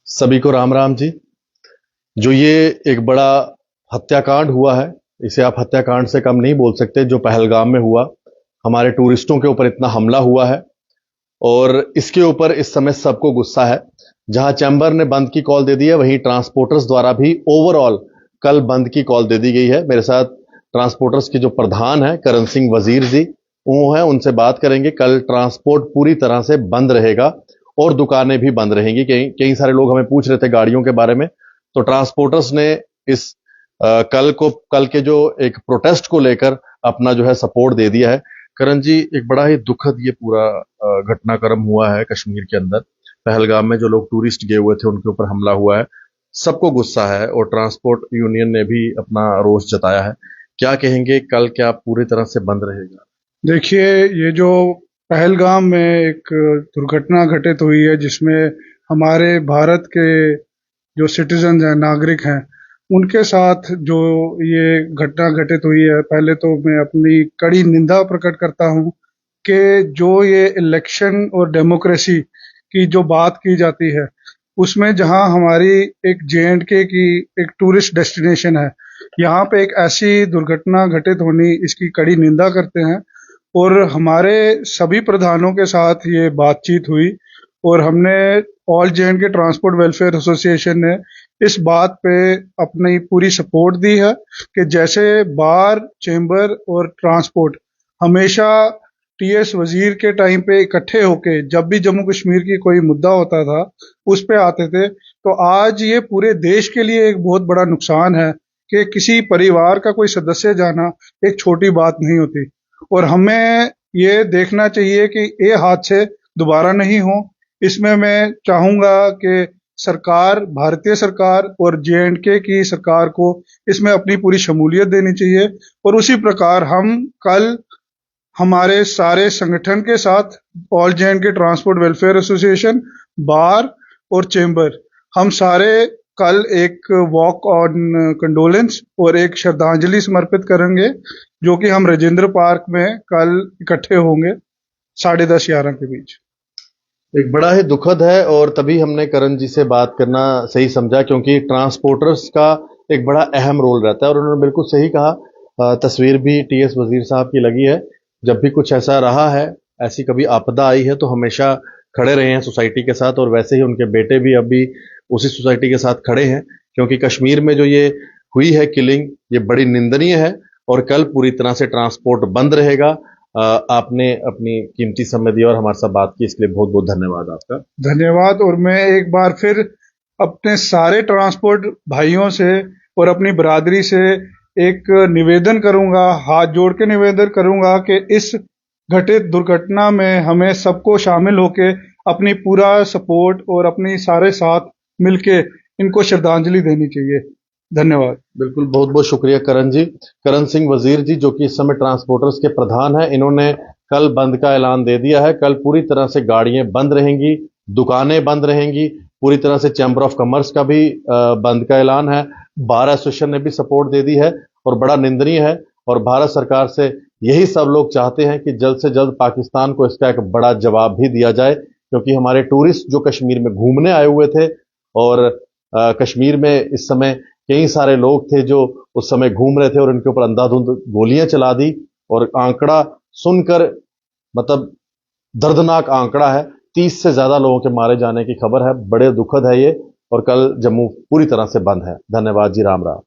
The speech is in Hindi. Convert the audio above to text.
सभी को राम राम जी। जो ये एक बड़ा हत्याकांड हुआ है, इसे आप हत्याकांड से कम नहीं बोल सकते। जो पहलगाम में हुआ, हमारे टूरिस्टों के ऊपर इतना हमला हुआ है और इसके ऊपर इस समय सबको गुस्सा है। जहां चैम्बर ने बंद की कॉल दे दी है, वहीं ट्रांसपोर्टर्स द्वारा भी ओवरऑल कल बंद की कॉल दे दी गई है। मेरे साथ ट्रांसपोर्टर्स के जो प्रधान है करण सिंह वजीर जी, वो है, उनसे बात करेंगे। कल ट्रांसपोर्ट पूरी तरह से बंद रहेगा और दुकानें भी बंद रहेंगी। कई कई सारे लोग हमें पूछ रहे थे गाड़ियों के बारे में, तो ट्रांसपोर्टर्स ने इस कल के जो एक प्रोटेस्ट को लेकर अपना जो है सपोर्ट दे दिया है। करण जी, एक बड़ा ही दुखद ये पूरा घटनाक्रम हुआ है कश्मीर के अंदर। पहलगाम में जो लोग टूरिस्ट गए हुए थे उनके ऊपर हमला हुआ है, सबको गुस्सा है और ट्रांसपोर्ट यूनियन ने भी अपना रोष जताया है। क्या कहेंगे, कल क्या पूरी तरह से बंद रहेगा? देखिए, ये जो पहलगाम में एक दुर्घटना घटित हुई है जिसमें हमारे भारत के जो सिटीजन हैं, नागरिक हैं, उनके साथ जो ये घटना घटित हुई है, पहले तो मैं अपनी कड़ी निंदा प्रकट करता हूं कि जो ये इलेक्शन और डेमोक्रेसी की जो बात की जाती है, उसमें जहां हमारी एक JNK की एक टूरिस्ट डेस्टिनेशन है, यहाँ पे एक ऐसी दुर्घटना घटित होनी, इसकी कड़ी निंदा करते हैं। और हमारे सभी प्रधानों के साथ ये बातचीत हुई और हमने all JNK transport welfare association ने इस बात पे अपनी पूरी सपोर्ट दी है कि जैसे बार, चेंबर और ट्रांसपोर्ट हमेशा TS वजीर के टाइम पे इकट्ठे होके जब भी जम्मू कश्मीर की कोई मुद्दा होता था उस पे आते थे, तो आज ये पूरे देश के लिए एक बहुत बड़ा नुकसान है कि किसी परिवार का कोई सदस्य जाना एक छोटी बात नहीं होती। और हमें ये देखना चाहिए कि ये हादसे दोबारा नहीं हो। इसमें मैं चाहूंगा कि सरकार, भारतीय सरकार और JNK की सरकार को इसमें अपनी पूरी शमूलियत देनी चाहिए। और उसी प्रकार हम कल हमारे सारे संगठन के साथ all JNK transport welfare association, bar और चेंबर, हम सारे कल एक वॉक ऑन कंडोलेंस और एक श्रद्धांजलि समर्पित करेंगे, जो कि हम राजेंद्र पार्क में कल इकट्ठे होंगे 10:30-11 के बीच। एक बड़ा ही दुखद है और तभी हमने करण जी से बात करना सही समझा, क्योंकि ट्रांसपोर्टर्स का एक बड़ा अहम रोल रहता है और उन्होंने बिल्कुल सही कहा। तस्वीर भी TS वजीर साहब की लगी है। जब भी कुछ ऐसा रहा है, ऐसी कभी आपदा आई है, तो हमेशा खड़े रहे हैं सोसाइटी के साथ, और वैसे ही उनके बेटे भी अभी उसी सोसाइटी के साथ खड़े हैं। क्योंकि कश्मीर में जो ये हुई है किलिंग, ये बड़ी निंदनीय है और कल पूरी तरह से ट्रांसपोर्ट बंद रहेगा। आपने अपनी कीमती समय दिया और हमारे साथ बात की, इसके लिए बहुत बहुत धन्यवाद आपका। धन्यवाद। और मैं एक बार फिर अपने सारे ट्रांसपोर्ट भाइयों से और अपनी बरादरी से एक निवेदन करूंगा, हाथ जोड़ के निवेदन करूंगा कि इस घटित दुर्घटना में हमें सबको शामिल होके अपनी पूरा सपोर्ट और अपनी सारे साथ मिलके इनको श्रद्धांजलि देनी चाहिए। धन्यवाद। बिल्कुल, बहुत बहुत शुक्रिया करण जी। करण सिंह वजीर जी, जो कि इस समय ट्रांसपोर्टर्स के प्रधान हैं, इन्होंने कल बंद का ऐलान दे दिया है। कल पूरी तरह से गाड़ियां बंद रहेंगी, दुकानें बंद रहेंगी, पूरी तरह से चैम्बर ऑफ कॉमर्स का भी बंद का ऐलान है। बार एसोसिएशन ने भी सपोर्ट दे दी है और बड़ा निंदनीय है। और भारत सरकार से यही सब लोग चाहते हैं कि जल्द से जल्द पाकिस्तान को इसका एक बड़ा जवाब भी दिया जाए, क्योंकि हमारे टूरिस्ट जो कश्मीर में घूमने आए हुए थे, और कश्मीर में इस समय कई सारे लोग थे जो उस समय घूम रहे थे और उनके ऊपर अंधाधुंध गोलियां चला दी। और आंकड़ा सुनकर, मतलब दर्दनाक आंकड़ा है, 30 से ज्यादा लोगों के मारे जाने की खबर है। बड़े दुखद है ये, और कल जम्मू पूरी तरह से बंद है। धन्यवाद जी, राम राम।